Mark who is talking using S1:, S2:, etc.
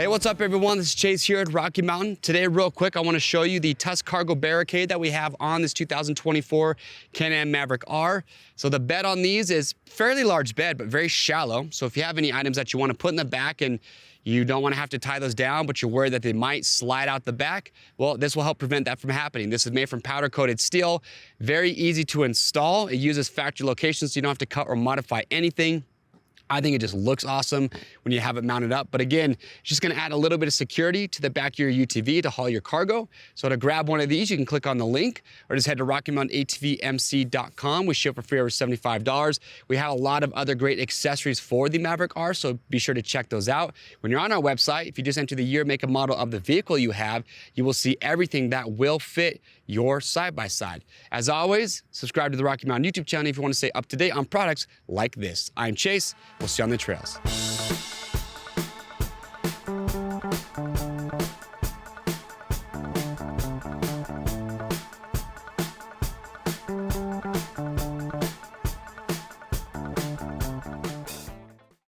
S1: Hey, what's up everyone? This is Chase here at Rocky Mountain. Today, real quick, I want to show you the Tusk Cargo Barricade that we have on this 2024 Can-Am Maverick R. So the bed on these is fairly large bed, but very shallow. So if you have any items that you want to put in the back and you don't want to have to tie those down, but you're worried that they might slide out the back, well, this will help prevent that from happening. This is made from powder-coated steel, very easy to install. It uses factory locations, so you don't have to cut or modify anything. I think it just looks awesome when you have it mounted up. But again, it's just gonna add a little bit of security to the back of your UTV to haul your cargo. So to grab one of these, you can click on the link or just head to RockyMountainATVMC.com. We ship for free over $75. We have a lot of other great accessories for the Maverick R, so be sure to check those out. When you're on our website, if you just enter the year, make, and model of the vehicle you have, you will see everything that will fit your side-by-side. As always, subscribe to the Rocky Mountain YouTube channel if you want to stay up to date on products like this. I'm Chase. We'll see you on the trails.